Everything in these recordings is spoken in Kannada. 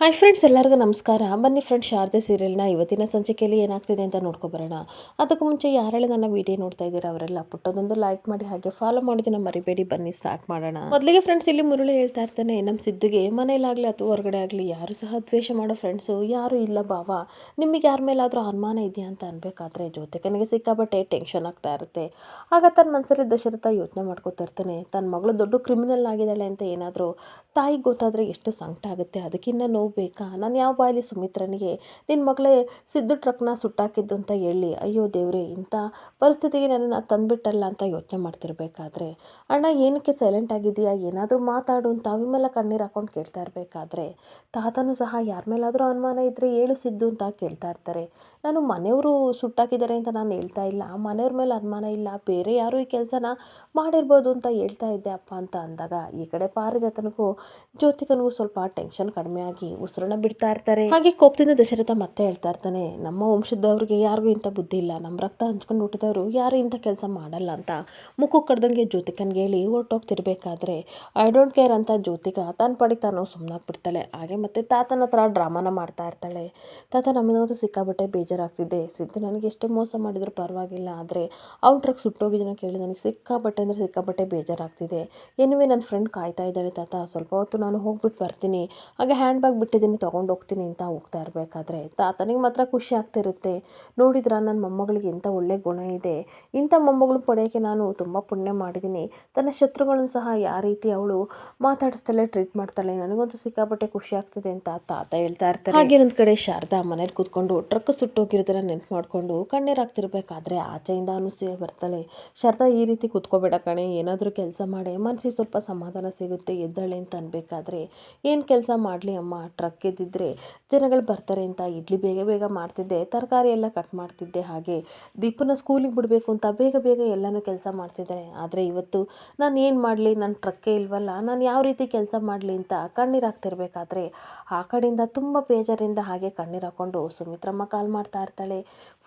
ಹಾಯ್ ಫ್ರೆಂಡ್ಸ್, ಎಲ್ಲರಿಗೂ ನಮಸ್ಕಾರ. ಬನ್ನಿ ಫ್ರೆಂಡ್ಸ್, ಶಾರದೆ ಸೀರಿಯಲ್ನ ಇವತ್ತಿನ ಸಂಚಿಕೆಯಲ್ಲಿ ಏನಾಗ್ತಿದೆ ಅಂತ ನೋಡ್ಕೊಬರೋಣ. ಅದಕ್ಕೂ ಮುಂಚೆ ಯಾರೆಲ್ಲ ನನ್ನ ವಿಡಿಯೋ ನೋಡ್ತಾ ಇದ್ದೀರಾ ಅವರೆಲ್ಲ ಪುಟ್ಟದೊಂದು ಲೈಕ್ ಮಾಡಿ, ಹಾಗೆ ಫಾಲೋ ಮಾಡೋದನ್ನ ಮರಿಬೇಡಿ. ಬನ್ನಿ ಸ್ಟಾರ್ಟ್ ಮಾಡೋಣ. ಮೊದಲಿಗೆ ಫ್ರೆಂಡ್ಸ್, ಇಲ್ಲಿ ಮುರಳಿ ಹೇಳ್ತಾ ಇರ್ತಾನೆ, ನಮ್ಮ ಸಿದ್ದುಗೆ ಮನೇಲಾಗಲಿ ಅಥವಾ ಹೊರಗಡೆ ಆಗಲಿ ಯಾರು ಸಹ ದ್ವೇಷ ಮಾಡೋ ಫ್ರೆಂಡ್ಸು ಯಾರು ಇಲ್ಲ ಬಾವ. ನಿಮಗೆ ಯಾರ ಮೇಲಾದರೂ ಅನುಮಾನ ಇದೆಯಾ ಅಂತ ಅನ್ಬೇಕಾದ್ರೆ ಜ್ಯೋತಿಕನಿಗೆ ಸಿಕ್ಕಾಬಟ್ಟೆ ಟೆನ್ಷನ್ ಆಗ್ತಾ ಇರುತ್ತೆ. ಆಗ ತನ್ನ ಮನಸ್ಸಲ್ಲಿ ದಶರಥ ಯೋಚನೆ ಮಾಡ್ಕೋತಾ ಇರ್ತಾನೆ, ತನ್ನ ಮಗಳು ದೊಡ್ಡ ಕ್ರಿಮಿನಲ್ ಆಗಿದ್ದಾಳೆ ಅಂತ ಏನಾದರೂ ತಾಯಿಗೆ ಗೊತ್ತಾದರೆ ಎಷ್ಟು ಸಂಕಟ ಆಗುತ್ತೆ. ಅದಕ್ಕಿಂತ ನೋವು ಬೇಕಾ? ನಾನು ಯಾವ ಬಾಯಲ್ಲಿ ಸುಮಿತ್ರನಿಗೆ ನಿನ್ನ ಮಗಳೇ ಸಿದ್ದು ಟ್ರಕ್ನ ಸುಟ್ಟಾಕಿದ್ದು ಅಂತ ಹೇಳಿ, ಅಯ್ಯೋ ದೇವ್ರೆ, ಇಂಥ ಪರಿಸ್ಥಿತಿಗೆ ನನ್ನನ್ನು ತಂದುಬಿಟ್ಟಲ್ಲ ಅಂತ ಯೋಚನೆ ಮಾಡ್ತಿರ್ಬೇಕಾದ್ರೆ, ಅಣ್ಣ ಏನಕ್ಕೆ ಸೈಲೆಂಟ್ ಆಗಿದೆಯಾ, ಏನಾದರೂ ಮಾತಾಡು ಅಂತ ವಿಮಲ ಕಣ್ಣೀರು ಹಾಕೊಂಡು ಕೇಳ್ತಾ ಇರಬೇಕಾದ್ರೆ, ತಾತನೂ ಸಹ ಯಾರ ಮೇಲಾದರೂ ಅನುಮಾನ ಇದ್ದರೆ ಹೇಳು ಸಿದ್ದು ಅಂತ ಕೇಳ್ತಾ ಇರ್ತಾರೆ. ನಾನು ಮನೆಯವರು ಸುಟ್ಟಾಕಿದ್ದಾರೆ ಅಂತ ನಾನು ಹೇಳ್ತಾ ಇಲ್ಲ, ಮನೆಯವ್ರ ಮೇಲೆ ಅನುಮಾನ ಇಲ್ಲ, ಬೇರೆ ಯಾರು ಈ ಕೆಲಸನ ಮಾಡಿರ್ಬೋದು ಅಂತ ಹೇಳ್ತಾ ಇದ್ದೆ ಅಪ್ಪ ಅಂತ ಅಂದಾಗ, ಈ ಕಡೆ ಪಾರಿಜಾತನಿಗೂ ಜ್ಯೋತಿಕನಿಗೂ ಸ್ವಲ್ಪ ಟೆನ್ಷನ್ ಕಡಿಮೆ ಆಗಿ ಉಸಿರನ್ನ ಬಿಡ್ತಾ ಇರ್ತಾರೆ. ಹಾಗೆ ಕೋಪದಿಂದ ದಶರಥ ಮತ್ತೆ ಹೇಳ್ತಾ ಇರ್ತಾನೆ, ನಮ್ಮ ವಂಶದವ್ರಿಗೆ ಯಾರಿಗೂ ಇಂಥ ಬುದ್ಧಿ ಇಲ್ಲ, ನಮ್ಮ ರಕ್ತ ಹಂಚ್ಕೊಂಡು ಹುಟ್ಟಿದವರು ಯಾರು ಇಂಥ ಕೆಲಸ ಮಾಡಲ್ಲ ಅಂತ ಮುಖ ಕಡ್ದಂಗೆ ಜ್ಯೋತಿಕನ್ಗೆ ಹೇಳಿ ಹೊರಟೋಗ್ತಿರ್ಬೇಕಾದ್ರೆ, ಐ ಡೋಂಟ್ ಕೇರ್ ಅಂತ ಜ್ಯೋತಿಕ ತನ್ನ ಪಡಿಗೆ ತಾನು ಸುಮ್ಮನಾಗ್ಬಿಡ್ತಾಳೆ. ಹಾಗೆ ಮತ್ತೆ ತಾತನ ಹತ್ರ ಡ್ರಾಮಾನ ಮಾಡ್ತಾ ಇರ್ತಾಳೆ. ತಾತ, ನಮಗಂತೂ ಸಿಕ್ಕಾಬಟ್ಟೆ ಬೇಜಾರಾಗ್ತಿದೆ. ಸಿದ್ದು ನನಗೆ ಎಷ್ಟೇ ಮೋಸ ಮಾಡಿದ್ರು ಪರವಾಗಿಲ್ಲ, ಆದರೆ ಅವ್ನ ಟ್ರಕ್ ಸುಟ್ಟೋಗಿದ್ದನ್ನ ಕೇಳಿ ನನಗೆ ಸಿಕ್ಕಾಬಟ್ಟೆ ಅಂದರೆ ಸಿಕ್ಕಾಬಟ್ಟೆ ಬೇಜಾರಾಗ್ತಿದೆ. ಎನಿವೆ ನನ್ನ ಫ್ರೆಂಡ್ ಕಾಯ್ತಾ ಇದ್ದಾಳೆ ತಾತ, ಸ್ವಲ್ಪ ಹೊತ್ತು ನಾನು ಹೋಗ್ಬಿಟ್ಟು ಬರ್ತೀನಿ, ಹಾಗೆ ಹ್ಯಾಂಡ್ ಬ್ಯಾಗ್ ಬಿಟ್ಟಿದ್ದೀನಿ ತೊಗೊಂಡು ಹೋಗ್ತೀನಿ ಅಂತ ಹೋಗ್ತಾ ಇರಬೇಕಾದ್ರೆ, ತಾತನಿಗೆ ಮಾತ್ರ ಖುಷಿ ಆಗ್ತಿರುತ್ತೆ. ನೋಡಿದ್ರ ನನ್ನ ಮೊಮ್ಮಗಳಿಗೆ ಇಂಥ ಒಳ್ಳೆ ಗುಣ ಇದೆ, ಇಂಥ ಮೊಮ್ಮಗಳು ಪಡೆಯೋಕ್ಕೆ ನಾನು ತುಂಬ ಪುಣ್ಯ ಮಾಡಿದ್ದೀನಿ. ತನ್ನ ಶತ್ರುಗಳನ್ನು ಸಹ ಯಾವ ರೀತಿ ಅವಳು ಮಾತಾಡಿಸ್ತಾಳೆ, ಟ್ರೀಟ್ ಮಾಡ್ತಾಳೆ, ನನಗಂತೂ ಸಿಕ್ಕಾಪಟ್ಟೆ ಖುಷಿ ಆಗ್ತಿದೆ ಅಂತ ತಾತ ಹೇಳ್ತಾ ಇರ್ತಾರೆ. ಹಾಗೆ ಒಂದು ಕಡೆ ಶಾರದಾ ಮನೇಲಿ ಕೂತ್ಕೊಂಡು ಟ್ರಕ್ ಸುಟ್ಟೋಗಿರೋದನ್ನ ನೆನ್ಪು ಮಾಡಿಕೊಂಡು ಕಣ್ಣೀರಾಗ್ತಿರ್ಬೇಕಾದ್ರೆ ಆಚೆಯಿಂದ ಅನುಸೂಯ ಬರ್ತಾಳೆ. ಶಾರದಾ, ಈ ರೀತಿ ಕೂತ್ಕೋಬೇಡ ಕಣೆ, ಏನಾದರೂ ಕೆಲಸ ಮಾಡಿ ಮನಸ್ಸಿಗೆ ಸ್ವಲ್ಪ ಸಮಾಧಾನ ಸಿಗುತ್ತೆ, ಎದ್ದಾಳೆ ಅಂತ ಅನ್ಬೇಕಾದ್ರೆ, ಏನು ಕೆಲಸ ಮಾಡಲಿ ಅಮ್ಮ, ಟ್ರಕ್ ಎದ್ದಿದ್ರೆ ಜನಗಳು ಬರ್ತಾರೆ ಅಂತ ಇಡ್ಲಿ ಬೇಗ ಬೇಗ ಮಾಡ್ತಿದ್ದೆ, ತರಕಾರಿ ಎಲ್ಲ ಕಟ್ ಮಾಡ್ತಿದ್ದೆ, ಹಾಗೆ ದೀಪನ ಸ್ಕೂಲಿಗೆ ಬಿಡಬೇಕು ಅಂತ ಬೇಗ ಬೇಗ ಎಲ್ಲನೂ ಕೆಲಸ ಮಾಡ್ತಿದ್ದಾರೆ. ಆದರೆ ಇವತ್ತು ನಾನು ಏನು ಮಾಡಲಿ, ನನ್ನ ಟ್ರಕ್ಕೇ ಇಲ್ವಲ್ಲ, ನಾನು ಯಾವ ರೀತಿ ಕೆಲಸ ಮಾಡಲಿ ಅಂತ ಕಣ್ಣೀರಾಗ್ತಿರ್ಬೇಕಾದ್ರೆ, ಆ ಕಡೆಯಿಂದ ತುಂಬ ಬೇಜಾರಿಂದ ಹಾಗೆ ಕಣ್ಣೀರು ಹಾಕ್ಕೊಂಡು ಸುಮಿತ್ರಮ್ಮ ಕಾಲ್ ಮಾಡ್ತಾ ಇರ್ತಾಳೆ.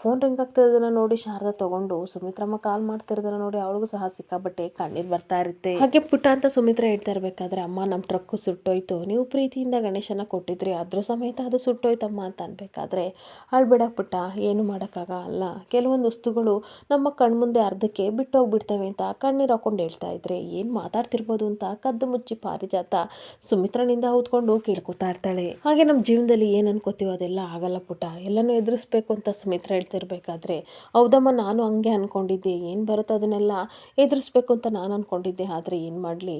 ಫೋನ್ ರಿಂಗ್ ಆಗ್ತಿರೋದನ್ನ ನೋಡಿ ಶಾರದಾ ತಗೊಂಡು ಸುಮಿತ್ರಮ್ಮ ಕಾಲ್ ಮಾಡ್ತಿರೋದನ್ನ ನೋಡಿ ಅವಳಿಗೂ ಸಹ ಸಿಕ್ಕಾಬಟ್ಟೆ ಕಣ್ಣೀರು ಬರ್ತಾ ಇರುತ್ತೆ. ಹಾಗೆ ಪುಟ್ಟ ಅಂತ ಸುಮಿತ್ರ ಹೇಳ್ತಾ ಇರಬೇಕಾದ್ರೆ, ಅಮ್ಮ ನಮ್ಮ ಟ್ರಕ್ಕು ಸುಟ್ಟೋಯ್ತು, ನೀವು ಪ್ರೀತಿಯಿಂದ ಗಣೇಶನ ಕೊಟ್ಟಿದ್ರಿ, ಅದ್ರ ಸಮೇತ ಅದು ಸುಟ್ಟೋಯ್ತಮ್ಮ ಅಂತ ಅನ್ಬೇಕಾದ್ರೆ, ಅಳ್ಬೇಡ ಪುಟ್ಟ, ಏನು ಮಾಡೋಕ್ಕಾಗಲ್ಲ, ಕೆಲವೊಂದು ವಸ್ತುಗಳು ನಮ್ಮ ಕಣ್ಮುಂದೆ ಅರ್ಧಕ್ಕೆ ಬಿಟ್ಟೋಗ್ಬಿಡ್ತವೆ ಅಂತ ಕಣ್ಣೀರು ಹಾಕೊಂಡು ಹೇಳ್ತಾ ಇದ್ರೆ, ಏನು ಮಾತಾಡ್ತಿರ್ಬೋದು ಅಂತ ಕದ್ದು ಮುಚ್ಚಿ ಪಾರಿಜಾತ ಸುಮಿತ್ರನಿಂದ ಹೊತ್ಕೊಂಡು ಕೇಳ್ಕೊತಾ ಇರ್ತಾಳೆ. ಹಾಗೆ ನಮ್ಮ ಜೀವನದಲ್ಲಿ ಏನು ಅನ್ಕೋತೀವೋ ಅದೆಲ್ಲ ಆಗಲ್ಲ ಪುಟ್ಟ, ಎಲ್ಲನೂ ಎದುರಿಸ್ಬೇಕು ಅಂತ ಸುಮಿತ್ರ ಹೇಳ್ತಿರ್ಬೇಕಾದ್ರೆ, ಹೌದಮ್ಮ ನಾನು ಹಂಗೆ ಅಂದ್ಕೊಂಡಿದ್ದೆ, ಏನು ಬರುತ್ತೋ ಅದನ್ನೆಲ್ಲ ಎದುರಿಸ್ಬೇಕು ಅಂತ ನಾನು ಅಂದ್ಕೊಂಡಿದ್ದೆ, ಆದರೆ ಏನು ಮಾಡಲಿ,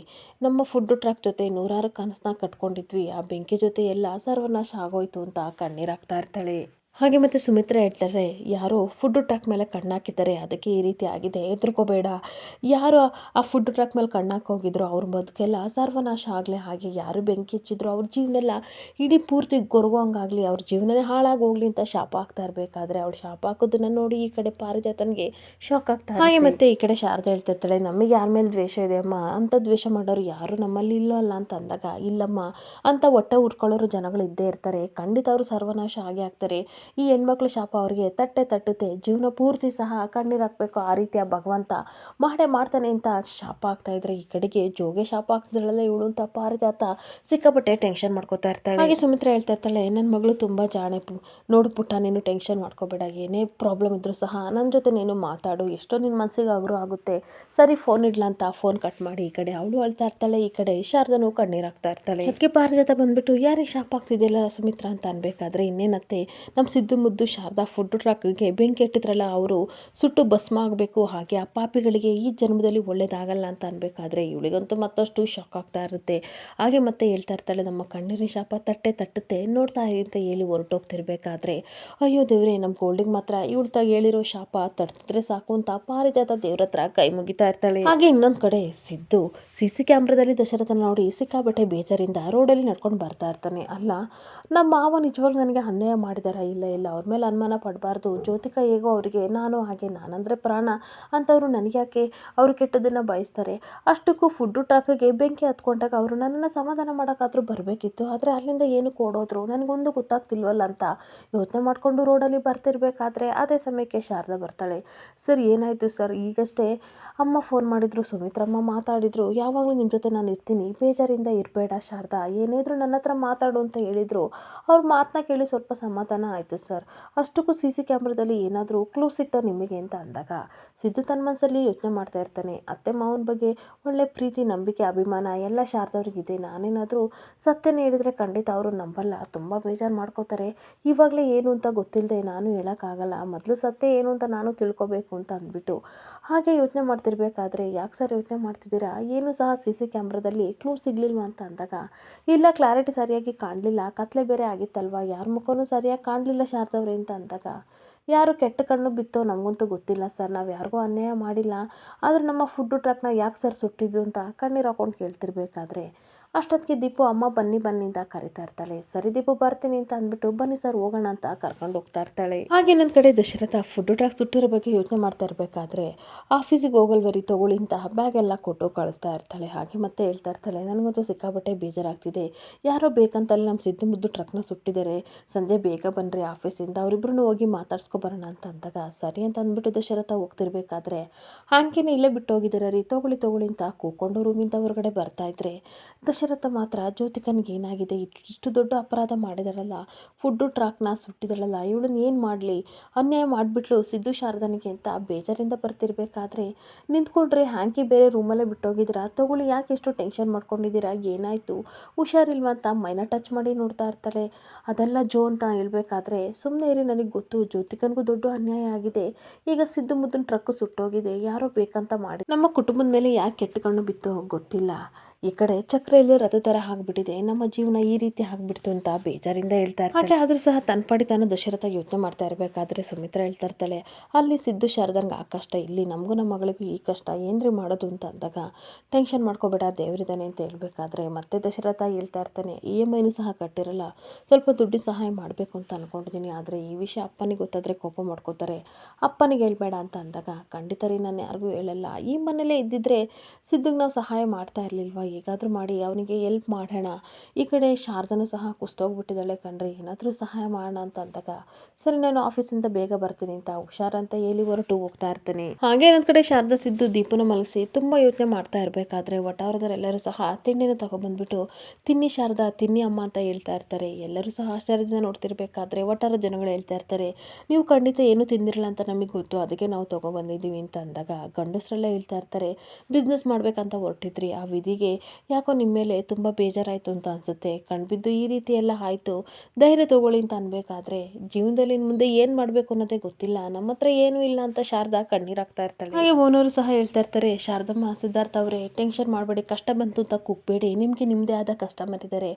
ನಮ್ಮ ಫುಡ್ ಟ್ರ್ಯಾಕ್ ಜೊತೆ ನೂರಾರು ಕನಸನ್ನ ಕಟ್ಕೊಂಡಿದ್ವಿ, ಆ ಬೆಂಕಿ ಜೊತೆ ಎಲ್ಲ ಸರ್ವನಾಶ ಆಗೋಯ್ತು ಅಂತ ಕಣ್ಣೀರಾಗ್ತಾ ಇರ್ತಾಳೆ. ಹಾಗೆ ಮತ್ತು ಸುಮಿತ್ರ ಹೇಳ್ತಾರೆ, ಯಾರೋ ಫುಡ್ ಟ್ರಕ್ ಮೇಲೆ ಕಣ್ಣಾಕಿದ್ದಾರೆ, ಅದಕ್ಕೆ ಈ ರೀತಿ ಆಗಿದೆ, ಹೆದರ್ಕೋಬೇಡ, ಯಾರು ಆ ಫುಡ್ ಟ್ರಕ್ ಮೇಲೆ ಕಣ್ಣಾಕಿ ಹೋಗಿದ್ರು ಅವ್ರ ಬದುಕೆಲ್ಲ ಸರ್ವನಾಶ ಆಗಲಿ, ಹಾಗೆ ಯಾರು ಬೆಂಕಿ ಹಚ್ಚಿದ್ರು ಅವ್ರ ಜೀವನೆಲ್ಲ ಇಡೀ ಪೂರ್ತಿ ಗೊರಗೋಂಗಾಗಲಿ, ಅವ್ರ ಜೀವನನೇ ಹಾಳಾಗೋಗ್ಲಿ ಅಂತ ಶಾಪ ಆಗ್ತಾ ಇರಬೇಕಾದ್ರೆ, ಅವಳು ಶಾಪ ಹಾಕೋದನ್ನ ನೋಡಿ ಈ ಕಡೆ ಪಾರಿಜಾತನಿಗೆ ಶಾಕ್ ಆಗ್ತಾ. ಹಾಗೆ ಮತ್ತೆ ಈ ಕಡೆ ಶಾರದೆ ಹೇಳ್ತಿರ್ತಾಳೆ, ನಮಗೆ ಯಾರ ಮೇಲೆ ದ್ವೇಷ ಇದೆ ಅಮ್ಮ, ಅಂಥ ದ್ವೇಷ ಮಾಡೋರು ಯಾರು ನಮ್ಮಲ್ಲಿ ಇಲ್ಲೋ ಅಲ್ಲ ಅಂತ ಅಂದಾಗ, ಇಲ್ಲಮ್ಮ, ಅಂತ ಹೊಟ್ಟೆ ಉರ್ಕೊಳ್ಳೋರು ಜನಗಳು ಇದ್ದೇ ಇರ್ತಾರೆ, ಖಂಡಿತ ಅವರು ಸರ್ವನಾಶ ಆಗೇ ಆಗ್ತಾರೆ, ಈ ಹೆಣ್ಮಕ್ಳ ಶಾಪ ಅವರಿಗೆ ತಟ್ಟುತ್ತೆ, ಜೀವನ ಪೂರ್ತಿ ಸಹ ಕಣ್ಣೀರು ಹಾಕಬೇಕು, ಆ ರೀತಿಯ ಭಗವಂತ ಮಾಡೇ ಮಾಡ್ತಾನೆ ಅಂತ ಶಾಪ ಆಗ್ತಾ ಇದ್ರೆ, ಈ ಕಡೆಗೆ ಜೋಗೆ ಶಾಪ ಆಗ್ತಿದ್ರಲ್ಲ ಇವಳು ಅಂತ ಪಾರಿಜಾತ ಸಿಕ್ಕಾಪಟ್ಟೆ ಟೆನ್ಷನ್ ಮಾಡ್ಕೋತಾ ಇರ್ತಾಳೆ. ಹಾಗೆ ಸುಮಿತ್ರ ಹೇಳ್ತಾ ಇರ್ತಾಳೆ, ನನ್ನ ಮಗಳು ತುಂಬ ಜಾಣೆ, ನೋಡು ಪುಟ್ಟ, ನೀನು ಟೆನ್ಷನ್ ಮಾಡ್ಕೋಬೇಡ, ಏನೇ ಪ್ರಾಬ್ಲಮ್ ಇದ್ರೂ ಸಹ ನನ್ನ ಜೊತೆ ನೀನು ಮಾತಾಡು, ಎಷ್ಟೋ ನಿನ್ನ ಮನಸ್ಸಿಗೆ ಅಗರು ಆಗುತ್ತೆ, ಸರಿ ಫೋನ್ ಇಡ್ಲಾ ಅಂತ ಫೋನ್ ಕಟ್ ಮಾಡಿ ಈ ಕಡೆ ಅವಳು ಅಳ್ತಾ ಇರ್ತಾಳೆ, ಈ ಕಡೆ ಶಾರದನು ಕಣ್ಣೀರು ಹಾಕ್ತಾ ಇರ್ತಾಳೆ. ಜೊತೆಗೆ ಪಾರಿಜಾತ ಬಂದ್ಬಿಟ್ಟು, ಯಾರಿಗೆ ಶಾಪ ಆಗ್ತಿದೆಯಲ್ಲ ಸುಮಿತ್ರ ಅಂತ ಅನ್ಬೇಕಾದ್ರೆ, ಇನ್ನೇನತ್ತೆ, ನಮ್ಮ ಸಿದ್ದು ಮುದ್ದು ಶಾರದಾ ಫುಡ್ ಟ್ರಕ್ಗೆ ಬೆಂಕಿ ಇಟ್ಟಿದ್ರಲ್ಲ, ಅವರು ಸುಟ್ಟು ಭಸ್ಮ ಆಗಬೇಕು, ಹಾಗೆ ಆ ಪಾಪಿಗಳಿಗೆ ಈ ಜನ್ಮದಲ್ಲಿ ಒಳ್ಳೇದಾಗಲ್ಲ ಅಂತ ಅನ್ಬೇಕಾದ್ರೆ, ಇವಳಿಗಂತೂ ಮತ್ತಷ್ಟು ಶಾಕ್ ಆಗ್ತಾ ಇರುತ್ತೆ. ಹಾಗೆ ಮತ್ತೆ ಹೇಳ್ತಾ ಇರ್ತಾಳೆ, ನಮ್ಮ ಕಣ್ಣೀರಿನ ಶಾಪ ತಟ್ಟುತ್ತೆ, ನೋಡ್ತಾ ಅಂತ ಹೇಳಿ ಹೊರಟೋಗ್ತಿರ್ಬೇಕಾದ್ರೆ, ಅಯ್ಯೋ ದೇವ್ರೆ, ನಮ್ಮ ಗೋಲ್ಡಿಗೆ ಮಾತ್ರ ಇವಳು ಹೇಳಿರೋ ಶಾಪ ತಟ್ಟಿದ್ರೆ ಸಾಕು ಅಂತ ಪಾರಿಜಾತ ದೇವ್ರ ಹತ್ರ ಕೈ ಮುಗಿತಾ ಇರ್ತಾಳೆ. ಹಾಗೆ ಇನ್ನೊಂದು ಕಡೆ ಸಿದ್ದು CC ಕ್ಯಾಮ್ರಾದಲ್ಲಿ ದಶರಥನ ನೋಡಿ ಸಿಕ್ಕಾಬಟ್ಟೆ ಬೇಜಾರಿಂದ ರೋಡಲ್ಲಿ ನಡ್ಕೊಂಡು ಬರ್ತಾ ಇರ್ತಾನೆ. ಅಲ್ಲ, ನಮ್ಮ ಮಾವ ನಿಜವಾಗ್ಲೂ ನನಗೆ ಅನ್ಯಾಯ ಮಾಡಿದಾರ, ಇಲ್ಲ ಇಲ್ಲ ಅವ್ರ ಮೇಲೆ ಅನುಮಾನ ಪಡಬಾರ್ದು. ಜ್ಯೋತಿಕಾ ಹೇಗೋ ಅವರಿಗೆ ನಾನು ಹಾಗೆ, ನಾನಂದರೆ ಪ್ರಾಣ ಅಂಥವ್ರು ನನಗ್ಯಾಕೆ ಅವರು ಕೆಟ್ಟದ್ದನ್ನು ಬಯಸ್ತಾರೆ. ಅಷ್ಟಕ್ಕೂ ಫುಡ್ಡು ಟ್ರಕ್ಕಿಗೆ ಬೆಂಕಿ ಹತ್ಕೊಂಡಾಗ ಅವರು ನನ್ನನ್ನು ಸಮಾಧಾನ ಮಾಡೋಕ್ಕಾದ್ರೂ ಬರಬೇಕಿತ್ತು. ಆದರೆ ಅಲ್ಲಿಂದ ಏನಕ್ಕೆ ಓಡೋದ್ರು ನನಗೊಂದು ಗೊತ್ತಾಗ್ತಿಲ್ವಲ್ಲ ಅಂತ ಯೋಚನೆ ಮಾಡಿಕೊಂಡು ರೋಡಲ್ಲಿ ಬರ್ತಿರ್ಬೇಕಾದ್ರೆ ಅದೇ ಸಮಯಕ್ಕೆ ಶಾರದಾ ಬರ್ತಾಳೆ. ಸರ್ ಏನಾಯಿತು ಸರ್? ಈಗಷ್ಟೇ ಅಮ್ಮ ಫೋನ್ ಮಾಡಿದ್ರು, ಸುಮಿತ್ರಮ್ಮ ಮಾತಾಡಿದ್ರು, ಯಾವಾಗಲೂ ನಿಮ್ಮ ಜೊತೆ ನಾನು ಇರ್ತೀನಿ, ಬೇಜಾರಿಂದ ಇರಬೇಡ ಶಾರದಾ, ಏನಿದ್ರು ನನ್ನ ಹತ್ರ ಮಾತಾಡು ಅಂತ ಹೇಳಿದರು. ಅವ್ರ ಮಾತನ್ನ ಕೇಳಿ ಸ್ವಲ್ಪ ಸಮಾಧಾನ ಆಯಿತು ಸರ್. ಅಷ್ಟಕ್ಕೂ CC ಕ್ಯಾಮ್ರಾದಲ್ಲಿ ಏನಾದರೂ ಕ್ಲೂ ಸಿಗ್ತಾ ನಿಮಗೆ ಅಂತ ಅಂದಾಗ ಸಿದ್ದು ತನ್ನ ಮನಸ್ಸಲ್ಲಿ ಯೋಚನೆ ಮಾಡ್ತಾ ಇರ್ತಾನೆ. ಅತ್ತೆ ಮಾವನ ಬಗ್ಗೆ ಒಳ್ಳೆ ಪ್ರೀತಿ, ನಂಬಿಕೆ, ಅಭಿಮಾನ ಎಲ್ಲ ಶಾರದವ್ರಿಗಿದೆ. ನಾನೇನಾದರೂ ಸತ್ಯನ ಹೇಳಿದ್ರೆ ಖಂಡಿತ ಅವರು ನಂಬಲ್ಲ, ತುಂಬ ಬೇಜಾರು ಮಾಡ್ಕೋತಾರೆ. ಇವಾಗಲೇ ಏನು ಅಂತ ಗೊತ್ತಿಲ್ಲದೆ ನಾನು ಹೇಳೋಕ್ಕಾಗಲ್ಲ, ಮೊದಲು ಸತ್ಯ ಏನು ಅಂತ ನಾನು ತಿಳ್ಕೊಬೇಕು ಅಂತ ಅಂದ್ಬಿಟ್ಟು ಹಾಗೆ ಯೋಚನೆ ಮಾಡ್ತಿರ್ಬೇಕಾದ್ರೆ, ಯಾಕೆ ಸರ್ ಯೋಚನೆ ಮಾಡ್ತಿದ್ದೀರಾ, ಏನು ಸಹ CC ಕ್ಯಾಮ್ರಾದಲ್ಲಿ ಕ್ಲೂ ಸಿಗಲಿಲ್ವ ಅಂತ ಅಂದಾಗ, ಇಲ್ಲ ಕ್ಲಾರಿಟಿ ಸರಿಯಾಗಿ ಕಾಣಲಿಲ್ಲ, ಕತ್ಲೆ ಬೇರೆ ಆಗಿತ್ತಲ್ವ, ಯಾರ ಮುಖನೂ ಸರಿಯಾಗಿ ಕಾಣಲಿಲ್ಲ ಶಾರದವ್ರೆ ಅಂತ ಅಂದಾಗ, ಯಾರು ಕೆಟ್ಟ ಕಣ್ಣು ಬಿತ್ತೋ ನಮಗಂತೂ ಗೊತ್ತಿಲ್ಲ ಸರ್, ನಾವು ಯಾರಿಗೂ ಅನ್ಯಾಯ ಮಾಡಿಲ್ಲ, ಆದರೂ ನಮ್ಮ ಫುಡ್ಡು ಟ್ರಕ್ನ ಯಾಕೆ ಸರ್ ಸುಟ್ಟಿದ್ದು ಅಂತ ಕಣ್ಣೀರು ಹಾಕೊಂಡು ಕೇಳ್ತಿರ್ಬೇಕಾದ್ರೆ ಅಷ್ಟೊತ್ತಿಗೆ ದೀಪು ಅಮ್ಮ ಬನ್ನಿ ಬನ್ನಿ ಅಂತ ಕರಿತಾ ಇರ್ತಾಳೆ. ಸರಿ ದೀಪು ಬರ್ತೀನಿ ಅಂತ ಅಂದ್ಬಿಟ್ಟು ಬನ್ನಿ ಸರ್ ಹೋಗೋಣ ಅಂತ ಕರ್ಕೊಂಡು ಹೋಗ್ತಾ ಇರ್ತಾಳೆ. ಹಾಗೆ ನನ್ನ ಕಡೆ ದಶರಥ ಫುಡ್ ಟ್ರಕ್ ಸುಟ್ಟಿರೋ ಬಗ್ಗೆ ಯೋಚನೆ ಮಾಡ್ತಾ ಇರಬೇಕಾದ್ರೆ ಆಫೀಸಿಗೆ ಹೋಗಲ್ವರಿ ತಗೊಳ್ಳಿ ಅಂತ ಬ್ಯಾಗ್ ಎಲ್ಲ ಕೊಟ್ಟು ಕಳಿಸ್ತಾ ಇರ್ತಾಳೆ. ಹಾಗೆ ಮತ್ತೆ ಹೇಳ್ತಾ ಇರ್ತಾಳೆ, ನನಗಂತೂ ಸಿಕ್ಕಾಬಟ್ಟೆ ಬೇಜಾರಾಗ್ತಿದೆ, ಯಾರೋ ಬೇಕಂತಲ್ಲಿ ನಮ್ಮ ಸಿದ್ದು ಮುದ್ದು ಟ್ರಕ್ನ ಸುಟ್ಟಿದ್ದಾರೆ, ಸಂಜೆ ಬೇಗ ಬನ್ನಿರಿ ಆಫೀಸಿಂದ, ಅವರಿಬ್ರು ಹೋಗಿ ಮಾತಾಡ್ಸ್ಕೊಬರೋಣ ಅಂತ ಅಂದಾಗ ಸರಿ ಅಂತ ಅಂದ್ಬಿಟ್ಟು ದಶರಥ ಹೋಗ್ತಿರ್ಬೇಕಾದ್ರೆ ಹಾಂಕಿನ ಇಲ್ಲೇ ಬಿಟ್ಟು ಹೋಗಿದ್ದಾರೆ ರೀ, ತಗೊಳ್ಳಿ ಅಂತ ಕೂಕೊಂಡು ರೂಮಿಂದ ಹೊರಗಡೆ ಬರ್ತಾ ಇದ್ರೆ ದಶರಥ ಮಾತ್ರ ಜ್ಯೋತಿಕನ್ಗೆ ಏನಾಗಿದೆ, ಇಷ್ಟು ದೊಡ್ಡ ಅಪರಾಧ ಮಾಡಿದಾರಲ್ಲ, ಫುಡ್ಡು ಟ್ರಾಕ್ನ ಸುಟ್ಟಿದಾಳಲ್ಲ, ಇವಳನ್ನ ಏನು ಮಾಡಲಿ, ಅನ್ಯಾಯ ಮಾಡಿಬಿಟ್ಲು ಸಿದ್ದು ಶಾರದನಿಗೆ ಅಂತ ಬೇಜಾರಿಂದ ಬರ್ತಿರ್ಬೇಕಾದ್ರೆ ನಿಂತ್ಕೊಂಡ್ರೆ ಹ್ಯಾಂಕಿ ಬೇರೆ ರೂಮಲ್ಲೇ ಬಿಟ್ಟೋಗಿದ್ದೀರಾ, ತಗೊಳ್ಳಿ, ಯಾಕೆ ಎಷ್ಟು ಟೆನ್ಷನ್ ಮಾಡ್ಕೊಂಡಿದ್ದೀರಾ, ಏನಾಯಿತು ಹುಷಾರಿಲ್ವ ಅಂತ ಮೈನ ಟಚ್ ಮಾಡಿ ನೋಡ್ತಾ ಇರ್ತಾಳೆ. ಅದೆಲ್ಲ ಜೋ ಅಂತ ಹೇಳ್ಬೇಕಾದ್ರೆ ಸುಮ್ಮನೆ ಇರಿ, ನನಗೆ ಗೊತ್ತು ಜ್ಯೋತಿಕನ್ಗೂ ದೊಡ್ಡ ಅನ್ಯಾಯ ಆಗಿದೆ, ಈಗ ಸಿದ್ದು ಮುದ್ದನ ಟ್ರಕ್ ಸುಟ್ಟೋಗಿದೆ, ಯಾರೋ ಬೇಕಂತ ಮಾಡಿ ನಮ್ಮ ಕುಟುಂಬದ ಮೇಲೆ ಯಾಕೆ ಕೆಟ್ಟ ಕಣ್ಣು ಬಿತ್ತೋ ಗೊತ್ತಿಲ್ಲ, ಈ ಕಡೆ ಚಕ್ರ ಇಲ್ಲದೆ ರಥ ಥರ ಆಗ್ಬಿಟ್ಟಿದೆ, ನಮ್ಮ ಜೀವನ ಈ ರೀತಿ ಆಗ್ಬಿಡ್ತು ಅಂತ ಬೇಜಾರಿಂದ ಹೇಳ್ತಾ ಇರ್ತಾಳೆ. ಹಾಗೆ ಆದರೂ ಸಹ ತನ್ನ ಪಾಡಿ ತಾನು ದಶರಥ ಯೋಚನೆ ಮಾಡ್ತಾ ಇರಬೇಕಾದ್ರೆ ಸುಮಿತ್ರ ಹೇಳ್ತಾ ಇರ್ತಾಳೆ, ಅಲ್ಲಿ ಸಿದ್ದು ಶಾರದಂಗೆ ಆ ಕಷ್ಟ, ಇಲ್ಲಿ ನಮಗೂ ನಮ್ಮ ಮಗಳಿಗೂ ಈ ಕಷ್ಟ, ಏನ್ರಿ ಮಾಡೋದು ಅಂತ ಅಂದಾಗ ಟೆನ್ಷನ್ ಮಾಡ್ಕೋಬೇಡ ದೇವರಿದ್ದಾನೆ ಅಂತ ಹೇಳ್ಬೇಕಾದ್ರೆ ಮತ್ತೆ ದಶರಥ ಹೇಳ್ತಾ ಇರ್ತಾನೆ, EMIನೂ ಸಹ ಕಟ್ಟಿರಲ್ಲ, ಸ್ವಲ್ಪ ದುಡ್ಡಿನ ಸಹಾಯ ಮಾಡಬೇಕು ಅಂತ ಅಂದ್ಕೊಂಡಿದ್ದೀನಿ, ಆದರೆ ಈ ವಿಷಯ ಅಪ್ಪನಿಗೆ ಗೊತ್ತಾದರೆ ಕೋಪ ಮಾಡ್ಕೋತಾರೆ, ಅಪ್ಪನಿಗೆ ಹೇಳ್ಬೇಡ ಅಂತ ಅಂದಾಗ ಖಂಡಿತ ರೀ ನಾನು ಯಾರಿಗೂ ಹೇಳಲ್ಲ, ಈ ಮನೇಲೇ ಇದ್ದಿದ್ರೆ ಸಿದ್ದುಗೆ ನಾವು ಸಹಾಯ ಮಾಡ್ತಾ ಇರಲಿಲ್ವ, ಹೇಗಾದರೂ ಮಾಡಿ ಅವನಿಗೆ ಎಲ್ಪ್ ಮಾಡೋಣ, ಈ ಕಡೆ ಶಾರದನೂ ಸಹ ಕುಸ್ತೋಗ್ಬಿಟ್ಟಿದ್ದಾಳೆ ಕಣ್ರಿ, ಏನಾದರೂ ಸಹಾಯ ಮಾಡೋಣ ಅಂತ ಅಂದಾಗ ಸರಿ ನಾನು ಆಫೀಸಿಂದ ಬೇಗ ಬರ್ತೀನಿ ಅಂತ ಹುಷಾರಂತ ಹೇಳಿ ಹೊರಟು ಹೋಗ್ತಾ ಇರ್ತೀನಿ. ಹಾಗೆ ಒಂದು ಕಡೆ ಶಾರದಾ ಸಿದ್ದು ದೀಪನ ಮಲಗಿಸಿ ತುಂಬ ಯೋಚನೆ ಮಾಡ್ತಾ ಇರಬೇಕಾದ್ರೆ ವಟಾರದವರೆಲ್ಲರೂ ಸಹ ತಿಂಡಿನ ತಗೊಬಂದ್ಬಿಟ್ಟು ತಿನ್ನಿ ಶಾರದಾ, ತಿನ್ನಿ ಅಮ್ಮ ಅಂತ ಹೇಳ್ತಾ ಇರ್ತಾರೆ. ಎಲ್ಲರೂ ಸಹ ಆಶ್ಚರ್ಯದಿಂದ ನೋಡ್ತಿರ್ಬೇಕಾದ್ರೆ ವಟಾರ ಜನಗಳು ಹೇಳ್ತಾ ಇರ್ತಾರೆ, ನೀವು ಖಂಡಿತ ಏನು ತಿಂದಿರಲ್ಲ ಅಂತ ನಮಗೆ ಗೊತ್ತು, ಅದಕ್ಕೆ ನಾವು ತೊಗೊಬಂದಿದ್ದೀವಿ ಅಂತ ಅಂದಾಗ ಗಂಡಸರೆಲ್ಲ ಹೇಳ್ತಾ ಇರ್ತಾರೆ, ಬಿಸ್ನೆಸ್ ಮಾಡ್ಬೇಕಂತ ಹೊರಟಿದ್ರಿ, ಆ ವಿಧಿಗೆ ಯಾಕೋ ನಿಮ್ಮ ಮೇಲೆ ತುಂಬ ಬೇಜಾರಾಯಿತು ಅಂತ ಅನಿಸುತ್ತೆ, ಕಣ್ಬಿದ್ದು ಈ ರೀತಿ ಎಲ್ಲ ಆಯಿತು, ಧೈರ್ಯ ತೊಗೊಳ್ಳಿ ಅಂತ ಅನ್ಬೇಕಾದ್ರೆ ಜೀವನದಲ್ಲಿ ಮುಂದೆ ಏನು ಮಾಡಬೇಕು ಅನ್ನೋದೇ ಗೊತ್ತಿಲ್ಲ, ನಮ್ಮ ಹತ್ರ ಏನೂ ಇಲ್ಲ ಅಂತ ಶಾರದಾ ಕಣ್ಣೀರಾಗ್ತಾ ಇರ್ತಾಳೆ. ಹಾಗೆ ಓನರು ಸಹ ಹೇಳ್ತಾ ಇರ್ತಾರೆ, ಶಾರದಮ್ಮ, ಸಿದ್ಧಾರ್ಥ ಅವರೇ ಟೆನ್ಷನ್ ಮಾಡಬೇಡಿ, ಕಷ್ಟ ಬಂತು ಅಂತ ಕೂಗಬೇಡಿ, ನಿಮಗೆ ನಿಮ್ಮದೇ ಆದ ಕಸ್ಟಮರ್ ಇದ್ದಾರೆ,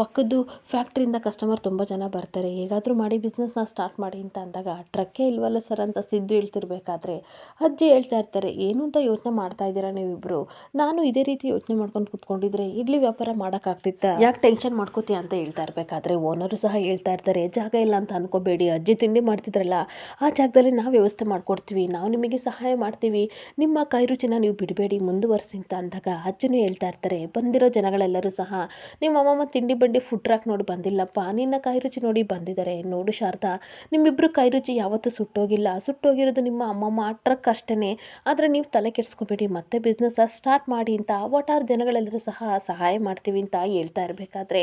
ಪಕ್ಕದ್ದು ಫ್ಯಾಕ್ಟ್ರಿಯಿಂದ ಕಸ್ಟಮರ್ ತುಂಬ ಜನ ಬರ್ತಾರೆ, ಹೇಗಾದರೂ ಮಾಡಿ ಬಿಸ್ನೆಸ್ನ ಸ್ಟಾರ್ಟ್ ಮಾಡಿ ಅಂತ ಅಂದಾಗ ಟ್ರಕ್ಕೇ ಇಲ್ವಲ್ಲ ಸರ್ ಅಂತ ಸಿದ್ದು ಹೇಳ್ತಿರ್ಬೇಕಾದ್ರೆ ಅಜ್ಜಿ ಹೇಳ್ತಾ ಇರ್ತಾರೆ, ಏನು ಅಂತ ಯೋಚನೆ ಮಾಡ್ತಾ ಇದ್ದೀರಾ ನೀವಿಬ್ರು, ನಾನು ಇದೇ ರೀತಿ ಯೋಚನೆ ಮಾಡ್ಕೊಂಡು ಕೂತ್ಕೊಂಡಿದ್ರೆ ಇಡ್ಲಿ ವ್ಯಾಪಾರ ಮಾಡೋಕ್ಕಾಗ್ತಿತ್ತ, ಯಾಕೆ ಟೆನ್ಷನ್ ಮಾಡ್ಕೋತೀಯ ಅಂತ ಹೇಳ್ತಾ ಇರಬೇಕಾದ್ರೆ ಓನರು ಸಹ ಹೇಳ್ತಾ ಇರ್ತಾರೆ, ಜಾಗ ಇಲ್ಲ ಅಂತ ಅನ್ಕೋಬೇಡಿ, ಅಜ್ಜಿ ತಿಂಡಿ ಮಾಡ್ತಿದ್ರಲ್ಲ ಆ ಜಾಗದಲ್ಲಿ ನಾವು ವ್ಯವಸ್ಥೆ ಮಾಡ್ಕೊಡ್ತೀವಿ, ನಾವು ನಿಮಗೆ ಸಹಾಯ ಮಾಡ್ತೀವಿ, ನಿಮ್ಮ ಕೈ ರುಚಿನ ನೀವು ಬಿಡಬೇಡಿ, ಮುಂದುವರಿಸಿ ಅಂತ ಅಂದಾಗ ಅಜ್ಜನೂ ಹೇಳ್ತಾ ಇರ್ತಾರೆ, ಬಂದಿರೋ ಜನಗಳೆಲ್ಲರೂ ಸಹ ನಿಮ್ಮ ಅಮ್ಮಮ್ಮ ತಿಂಡಿ ಬಂಡಿ ಫುಡ್ ಟ್ರಾಕ್ ನೋಡಿ ಬಂದಿಲ್ಲಪ್ಪ, ನಿನ್ನ ಕೈ ರುಚಿ ನೋಡಿ ಬಂದಿದ್ದಾರೆ, ನೋಡು ಶಾರದಾ, ನಿಮ್ಮಿಬ್ಬರು ಕೈ ರುಚಿ ಯಾವತ್ತೂ ಸುಟ್ಟೋಗಿಲ್ಲ, ಸುಟ್ಟೋಗಿರೋದು ನಿಮ್ಮ ಅಮ್ಮಮ್ಮ ಟ್ರಕ್ ಅಷ್ಟೇ, ಆದರೆ ನೀವು ತಲೆ ಕೆಡಿಸ್ಕೋಬೇಡಿ, ಮತ್ತೆ ಬಿಸ್ನೆಸ್ ಸ್ಟಾರ್ಟ್ ಮಾಡಿ ಅಂತ ವಟಾರ ಜನಗಳೆಲ್ಲರೂ ಸಹ ಸಹಾಯ ಮಾಡ್ತೀವಿ ಅಂತ ಹೇಳ್ತಾ ಇರಬೇಕಾದ್ರೆ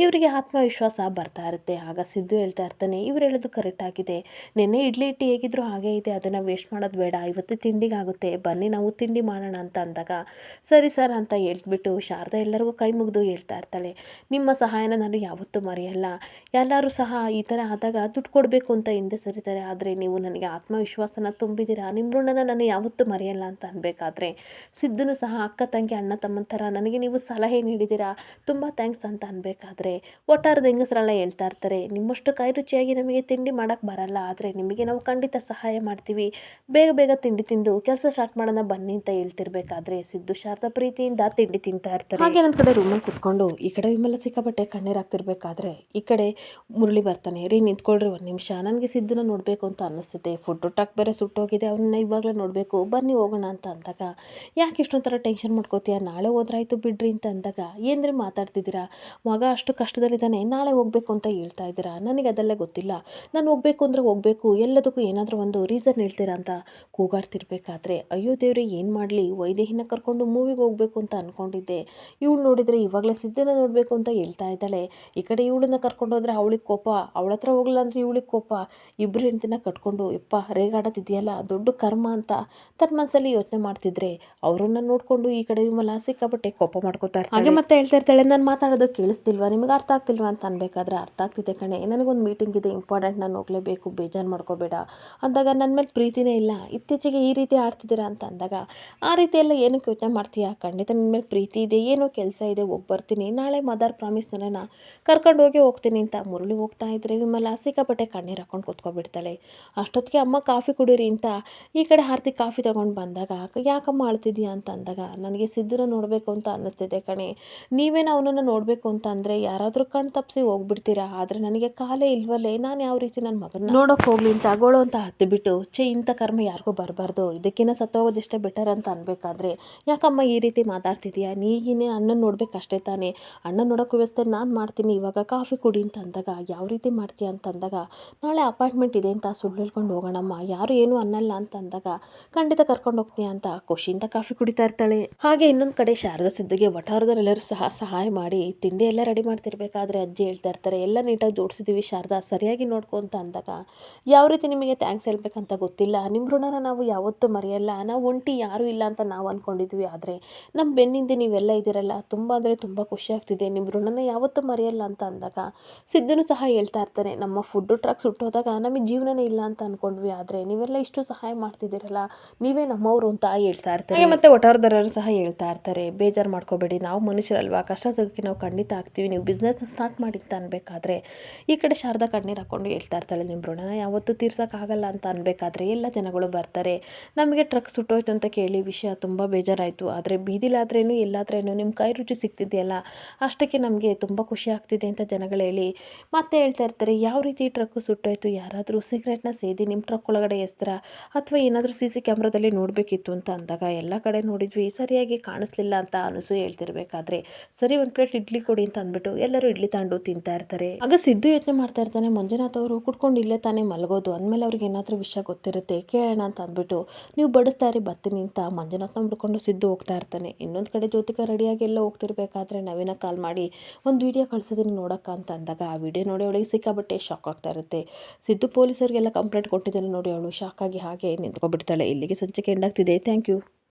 ಇವರಿಗೆ ಆತ್ಮವಿಶ್ವಾಸ ಬರ್ತಾ ಇರುತ್ತೆ. ಆಗ ಸಿದ್ದು ಹೇಳ್ತಾ ಇರ್ತಾನೆ, ಇವ್ರು ಹೇಳೋದು ಕರೆಕ್ಟ್ ಆಗಿದೆ, ನೆನ್ನೆ ಇಡ್ಲಿ ಹಿಟ್ಟು ಹೇಗಿದ್ರು ಹಾಗೆ ಇದೆ, ಅದನ್ನು ವೇಸ್ಟ್ ಮಾಡೋದು ಬೇಡ, ಇವತ್ತು ತಿಂಡಿಗಾಗುತ್ತೆ, ಬನ್ನಿ ನಾವು ತಿಂಡಿ ಮಾಡೋಣ ಅಂತ ಅಂದಾಗ ಸರಿ ಸರ್ ಅಂತ ಹೇಳ್ಬಿಟ್ಟು ಶಾರದಾ ಎಲ್ಲರಿಗೂ ಕೈ ಮುಗಿದು ಹೇಳ್ತಾ ಇರ್ತಾಳೆ, ನಿಮ್ಮ ಸಹಾಯನ ನಾನು ಯಾವತ್ತೂ ಮರೆಯಲ್ಲ, ಎಲ್ಲರೂ ಸಹ ಈ ಥರ ಆದಾಗ ದುಡ್ಡು ಕೊಡಬೇಕು ಅಂತ ಹಿಂದೆ ಸರಿತಾರೆ, ಆದರೆ ನೀವು ನನಗೆ ಆತ್ಮವಿಶ್ವಾಸನ ತುಂಬಿದ್ದೀರಾ, ನಿಮ್ಮ ಋಣನ ನಾನು ಯಾವತ್ತೂ ಮರೆಯಲ್ಲ ಅಂತ ಅನ್ಬೇಕಾದ್ರೆ ಸಿದ್ದನು ಸಹ ಅಕ್ಕ ತಂಗಿ ಅಣ್ಣ ತಮ್ಮನ ಥರ ನನಗೆ ನೀವು ಸಲಹೆ ನೀಡಿದ್ದೀರಾ, ತುಂಬ ಥ್ಯಾಂಕ್ಸ್ ಅಂತ ಅನ್ಬೇಕಾದ್ರೆ ಒಟ್ಟಾರದ ಹೆಂಗಸರೆಲ್ಲ ಹೇಳ್ತಾ ಇರ್ತಾರೆ, ನಿಮ್ಮಷ್ಟು ಕೈ ರುಚಿಯಾಗಿ ನಮಗೆ ತಿಂಡಿ ಮಾಡೋಕ್ಕೆ ಬರಲ್ಲ, ಆದರೆ ನಿಮಗೆ ನಾವು ಖಂಡಿತ ಸಹಾಯ ಮಾಡ್ತೀವಿ, ಬೇಗ ಬೇಗ ತಿಂಡಿ ತಿಂದು ಕೆಲಸ ಸ್ಟಾರ್ಟ್ ಮಾಡೋಣ ಬನ್ನಿ ಅಂತ ಹೇಳ್ತಿರ್ಬೇಕಾದ್ರೆ ಸಿದ್ದು ಶಾರದಾ ಪ್ರೀತಿಯಿಂದ ತಿಂಡಿ ತಿಂತಾ ಇರ್ತಾರೆ. ಹಾಗೆ ನನ್ನ ಕಡೆ ರೂಮಲ್ಲಿ ಕುತ್ಕೊಂಡು ಈ ಕಡೆ ವಿಮಲ ಸಿಕ್ಕಾಪಟ್ಟೆ ಕಣ್ಣೀರು ಹಾಕ್ತಿರ್ಬೇಕಾದ್ರೆ ಈ ಕಡೆ ಮುರಳಿ ಬರ್ತಾನೆ. ರೀ ನಿಂತ್ಕೊಳ್ರಿ ಒಂದು ನಿಮಿಷ, ನನಗೆ ಸಿದ್ದನ್ನ ನೋಡಬೇಕು ಅಂತ ಅನ್ನಿಸ್ತಿದೆ, ಫುಡ್ ಟ್ರಕ್ ಬೇರೆ ಸುಟ್ಟೋಗಿದೆ, ಅವನ್ನ ಇವಾಗಲೇ ನೋಡಬೇಕು, ಬನ್ನಿ ಹೋಗೋಣ ಅಂತ ಅಂದಾಗ ಯಾಕೆ ಇಷ್ಟೊಂಥರ ಟೆನ್ಷನ್ ಮಾಡ್ಕೋತೀಯ, ನಾಳೆ ಹೋದ್ರಾಯ್ತು ಬಿಡ್ರಿ ಅಂತ ಅಂದಾಗ ಏನ್ರಿ ಮಾತಾಡ್ತಿದ್ದೀರಾ, ಮಗ ಅಷ್ಟು ಕಷ್ಟದಲ್ಲಿದ್ದಾನೆ, ನಾಳೆ ಹೋಗ್ಬೇಕು ಅಂತ ಹೇಳ್ತಾ ಇದ್ದೀರಾ, ನನಗೆ ಅದೆಲ್ಲ ಗೊತ್ತಿಲ್ಲ, ನಾನು ಹೋಗ್ಬೇಕು ಅಂದರೆ ಹೋಗಬೇಕು, ಎಲ್ಲದಕ್ಕೂ ಏನಾದರೂ ಒಂದು ರೀಸನ್ ಹೇಳ್ತೀರಾ ಅಂತ ಕೂಗಾಡ್ತಿರ್ಬೇಕಾದ್ರೆ ಅಯ್ಯೋ ದೇವ್ರೆ ಏನು ಮಾಡಲಿ, ವೈದೇಹಿನ ಕರ್ಕೊಂಡು ಮೂವಿಗೆ ಹೋಗ್ಬೇಕು ಅಂತ ಅಂದ್ಕೊಂಡಿದ್ದೆ, ಇವಳು ನೋಡಿದರೆ ಇವಾಗಲೇ ಸಿದ್ದನ ನೋಡಬೇಕು ಅಂತ ಹೇಳ್ತಾ ಇದ್ದಾಳೆ, ಈ ಕಡೆ ಇವಳನ್ನ ಕರ್ಕೊಂಡು ಹೋದ್ರೆ ಅವಳಿಗೆ ಕೋಪ, ಅವಳ ಹತ್ರ ಹೋಗಲ್ಲ ಅಂದರೆ ಇವಳಿಗೆ ಕೋಪ, ಇಬ್ಬರು ಹೆಂಡತಿನ ಕಟ್ಕೊಂಡು ಯಪ್ಪ ರೇಗಾಡೋದಿದೆಯಲ್ಲ ದೊಡ್ಡ ಕರ್ಮ ಅಂತ ತನ್ನ ಮನಸ್ಸಲ್ಲಿ ಯೋಚನೆ ಮಾಡ್ತಿದ್ರೆ ಅವರನ್ನ ನೋಡಿಕೊಂಡು ಈ ಕಡೆ ವಿಮಲ ಸಿಕ್ಕಾಪಟ್ಟೆ ಕೋಪ ಮಾಡ್ಕೋತಾ ಇರ್ತಾಳೆ. ಹಾಗೆ ಮತ್ತೆ ಹೇಳ್ತಾ ಇರ್ತಾಳೆ, ನಾನು ಮಾತಾಡೋದು ಕೇಳಿಸ್ತಿಲ್ವಾ, ನಿಮಗೆ ಅರ್ಥ ಆಗ್ತಿಲ್ವಾ ಅಂತ ಅನ್ಬೇಕಾದ್ರೆ ಅರ್ಥ ಆಗ್ತಿದೆ ಕಣೆ, ನನಗೊಂದು ಮೀಟಿಂಗ್ ಇದೆ ಇಂಪಾರ್ಟೆಂಟ್, ನಾನು ಹೋಗಲೇಬೇಕು, ಬೇಜಾರು ಮಾಡ್ಕೋಬೇಡ ಅಂದಾಗ ನನ್ನ ಮೇಲೆ ಪ್ರೀತಿನೇ ಇಲ್ಲ, ಇತ್ತೀಚೆಗೆ ಈ ರೀತಿ ಆಡ್ತಿದ್ದೀರಾ ಅಂತ ಅಂದಾಗ ಆ ರೀತಿ ಎಲ್ಲ ಏನಕ್ಕೆ ಯೋಚನೆ ಮಾಡ್ತೀಯಾ, ಖಂಡಿತ ನನ್ನ ಮೇಲೆ ಪ್ರೀತಿ ಇದೆ, ಏನೋ ಕೆಲಸ ಇದೆ, ಹೋಗಿ ಬರ್ತೀನಿ, ನಾಳೆ ಮದರ್ ಪ್ರಾಮಿಸ್ ನನ್ನ ಕರ್ಕೊಂಡು ಹೋಗ್ತೀನಿ ಅಂತ ಮುರಳಿ ಹೋಗ್ತಾ ಇದ್ರೆ ವಿಮಲ ಸಿಕ್ಕಾಪಟ್ಟೆ ಕಣ್ಣೀರು ಹಾಕೊಂಡು ಕೂತ್ಕೊಬಿಡ್ತಾಳೆ. ಅಷ್ಟೊತ್ತಿಗೆ ಅಮ್ಮ ಕಾಫಿ ಕುಡೀರಿ ಅಂತ ಈ ಕಡೆ ಆರತಿ ಕಾಫಿ ತೊಗೊಂಡು ಬಂದಾಗ ಯಾಕಮ್ಮ ಅಳ್ತಿದ್ಯಾ ಅಂತ ಅಂದಾಗ ನನಗೆ ಸಿದ್ದನ ನೋಡಬೇಕು ಅಂತ ಅನ್ನಿಸ್ತಿದೆ ಕಣೆ, ನೀವೇನು ಅವನನ್ನು ನೋಡಬೇಕು ಅಂತ ಅಂದರೆ ಯಾರಾದರೂ ಕಣ್ಣು ತಪ್ಪಿಸಿ ಹೋಗ್ಬಿಡ್ತೀರಾ, ಆದರೆ ನನಗೆ ಕಾಲೇ ಇಲ್ವಲ್ಲೇ, ನಾನು ಯಾವ ರೀತಿ ನನ್ನ ಮಗನ ನೋಡೋಕೆ ಹೋಗ್ಲಿ ಅಂತ ಗೋಳು ಅಂತ ಹತ್ತಿಬಿಟ್ಟು ಇಂಥ ಕರ್ಮ ಯಾರಿಗೂ ಬರಬಾರ್ದು, ಇದಕ್ಕಿಂತ ಸತ್ತೋಗೋದಿಷ್ಟೇ ಬೆಟರ್ ಅಂತ ಅನ್ಬೇಕಾದ್ರೆ ಯಾಕಮ್ಮ ಈ ರೀತಿ ಮಾತಾಡ್ತಿದ್ಯಾ, ನೀಗಿನೇ ಅಣ್ಣನ ನೋಡ್ಬೇಕು ಅಷ್ಟೇ ತಾನೇ, ಅಣ್ಣ ನೋಡೋಕೆ ವ್ಯವಸ್ಥೆ ನಾನು ಮಾಡ್ತೀನಿ, ಇವಾಗ ಕಾಫಿ ಕುಡಿ ಅಂತ ಅಂದಾಗ ಯಾವ ರೀತಿ ಮಾಡ್ತೀಯ ಅಂತ ಅಂದಾಗ ನಾಳೆ ಅಪಾಯಿಂಟ್ಮೆಂಟ್ ಇದೆ ಅಂತ ಸುಳ್ಳು ಹೇಳ್ಕೊಂಡು ಹೋಗೋಣಮ್ಮ, ಯಾರು ಏನೂ ಅನ್ನಲ್ಲ ಅಂತ ಅಂದಾಗ ಖಂಡಿತ ಕರ್ಕೊಂಡು ಹೋಗ್ತೀಯ ಅಂತ ಖುಷಿಯಿಂದ ಕಾಫಿ ಕುಡಿತಾ ಇರ್ತಾಳೆ. ಹಾಗೆ ಇನ್ನೊಂದು ಕಡೆ ಶಾರದಾ ಸಿದ್ಧಿಗೆ ವಠಾರದವರೆಲ್ಲರೂ ಸಹ ಸಹಾಯ ಮಾಡಿ ತಿಂಡಿ ಎಲ್ಲ ರೆಡಿ ಮಾಡ್ತಿರ್ಬೇಕಾದ್ರೆ ಅಜ್ಜಿ ಹೇಳ್ತಾ ಇರ್ತಾರೆ, ಎಲ್ಲ ನೀಟಾಗಿ ಜೋಡಿಸಿದ್ದೀವಿ ಶಾರದಾ, ಸರಿಯಾಗಿ ನೋಡ್ಕೊ ಅಂತ ಅಂದಾಗ ಯಾವ ರೀತಿ ನಿಮಗೆ ಥ್ಯಾಂಕ್ಸ್ ಹೇಳ್ಬೇಕಂತ ಗೊತ್ತಿಲ್ಲ, ನಿಮ್ಮ ಋಣನ ನಾವು ಯಾವತ್ತೂ ಮರೆಯಲ್ಲ, ನಾವು ಒಂಟಿ ಯಾರೂ ಇಲ್ಲ ಅಂತ ನಾವು ಅಂದ್ಕೊಂಡಿದ್ವಿ, ಆದರೆ ನಮ್ಮ ಬೆನ್ನಿಂದೆ ನೀವೆಲ್ಲ ಇದ್ದೀರಲ್ಲ, ತುಂಬ ಅಂದರೆ ತುಂಬ ಖುಷಿ ಆಗ್ತಿದೆ, ನಿಮ್ಮ ಋಣನ ಯಾವತ್ತೂ ಮರೆಯಲ್ಲ ಅಂತ ಅಂದಾಗ ಸಿದ್ದನು ಸಹ ಹೇಳ್ತಾ ಇರ್ತಾನೆ, ನಮ್ಮ ಫುಡ್ ಟ್ರಕ್ ಸುಟ್ಟೋದಾಗ ನಮಗೆ ಜೀವನನೇ ಇಲ್ಲ ಅಂತ ಅಂದ್ಕೊಂಡ್ವಿ, ಆದರೆ ನೀವೆಲ್ಲ ಇಷ್ಟು ಸಹಾಯ ಮಾಡ್ತಿದ್ದೀರಲ್ಲ, ನೀವೇ ನಮ್ಮವರು ಅಂತ ಹೇಳ್ತಾ ಇರ್ತಾರೆ. ಮತ್ತೆ ಒಟ್ಟಾರದವರು ಸಹ ಹೇಳ್ತಾ ಇರ್ತಾರೆ, ಬೇಜಾರು ಮಾಡ್ಕೋಬೇಡಿ, ನಾವು ಮನುಷ್ಯರಲ್ವಾ, ಕಷ್ಟ ಸುಖಕ್ಕೆ ನಾವು ಖಂಡಿತ ಆಗ್ತೀವಿ, ನೀವು ಬಿಸ್ನೆಸ್ ಸ್ಟಾರ್ಟ್ ಮಾಡಿ ಅಂತ ಅನ್ಬೇಕಾದ್ರೆ ಈ ಕಡೆ ಶಾರದಾ ಕಣ್ಣೀರು ಹಾಕೊಂಡು ಹೇಳ್ತಾ ಇರ್ತಾಳೆ, ನಿಮ್ಮ ಋಣನ ಯಾವತ್ತೂ ತೀರ್ಸೋಕ್ಕಾಗಲ್ಲ ಅಂತ ಅನ್ಬೇಕಾದ್ರೆ ಎಲ್ಲ ಜನಗಳು ಬರ್ತಾರೆ, ನಮಗೆ ಟ್ರಕ್ ಸುಟ್ಟೋಯ್ತು ಅಂತ ಕೇಳಿ ವಿಷಯ ತುಂಬ ಬೇಜಾರಾಯಿತು, ಆದರೆ ಬೀದಿಲಾದ್ರೇನು ಎಲ್ಲಾದ್ರೇನು ನಿಮ್ಮ ಕೈ ರುಚಿ ಸಿಗ್ತಿದೆಯಲ್ಲ ಅಷ್ಟಕ್ಕೆ ನಮಗೆ ತುಂಬ ಖುಷಿ ಆಗ್ತಿದೆ ಅಂತ ಜನಗಳು ಹೇಳಿ ಮತ್ತೆ ಹೇಳ್ತಾ ಇರ್ತಾರೆ, ಯಾವ ರೀತಿ ಟ್ರಕ್ಕು ಸುಟ್ಟೋಯ್ತು, ಯಾರಾದರೂ ಸಿಗರೇಟ್ನ ಸೇದಿ ನಿಮ್ಮ ಟ್ರಕ್ ಒಳಗಡೆ ಎಸ್ತರ ಅಥವಾ ಏನಾದರೂ CC ಕ್ಯಾಮ್ರಾದಲ್ಲಿ ನೋಡಬೇಕಿತ್ತು ಅಂತ ಅಂದಾಗ ಎಲ್ಲ ಕಡೆ ನೋಡಿದ್ವಿ, ಸರಿಯಾಗಿ ಕಾಣಿಸ್ಲಿಲ್ಲ ಅಂತ ಅನಸು ಹೇಳ್ತಿರ್ಬೇಕಾದ್ರೆ ಸರಿ ಒಂದು ಪ್ಲೇಟ್ ಇಡ್ಲಿ ಕೊಡಿ ಅಂತ ಅಂದ್ಬಿಟ್ಟು ಎಲ್ಲರೂ ಇಡ್ಲಿ ತಗೊಂಡು ತಿಂತಾ ಇರ್ತಾರೆ. ಆಗ ಸಿದ್ದು ಯೋಚನೆ ಮಾಡ್ತಾ ಇರ್ತಾನೆ, ಮಂಜುನಾಥ್ ಅವರು ಕುಟ್ಕೊಂಡು ಇಲ್ಲೇ ತಾನೇ ಮಲಗೋದು, ಅಂದಮೇಲೆ ಅವ್ರಿಗೆ ಏನಾದರೂ ವಿಷಯ ಗೊತ್ತಿರುತ್ತೆ ಕೇಳೋಣ ಅಂತ ಅಂದ್ಬಿಟ್ಟು ನೀವು ಬಡಿಸ್ತಾ ಇರಿ ಬರ್ತೀನಿ ಅಂತ ಮಂಜುನಾಥ್ನ ಬಿಡ್ಕೊಂಡು ಸಿದ್ದು ಹೋಗ್ತಾ ಇರ್ತಾನೆ. ಇನ್ನೊಂದು ಕಡೆ ಜ್ಯೋತಿಕಾ ರೆಡಿಯಾಗಿ ಎಲ್ಲ ಹೋಗ್ತಿರ್ಬೇಕಾದ್ರೆ ನವೀನ ಕಾಲ್ ಮಾಡಿ ಒಂದು ವಿಡಿಯೋ ಕಳಿಸಿದ್ದೀನಿ ನೋಡೋಕ್ಕ ಅಂತ ಅಂದಾಗ ಆ ವಿಡಿಯೋ ನೋಡಿ ಅವಳಿಗೆ ಸಿಕ್ಕಾಬಟ್ಟೆ ಶಾಕ್ ಆಗ್ತಾ ಇರುತ್ತೆ. ಸಿದ್ದು ಪೊಲೀಸರಿಗೆಲ್ಲ ಕಂಪ್ಲೇಂಟ್ ಕೊಟ್ಟಿದ್ದಾನೆ ನೋಡಿ, ಅವಳು ಶಾಕ್ ಆಗಿ ಹಾಗೆ ನಿಂತ್ಕೊಬಿಡ್ತಾಳೆ. ಇಲ್ಲಿಗೆ ಸಂಚಿಕೆ ಎಂಡ್ ಆಗ್ತಿದೆ. Thank you.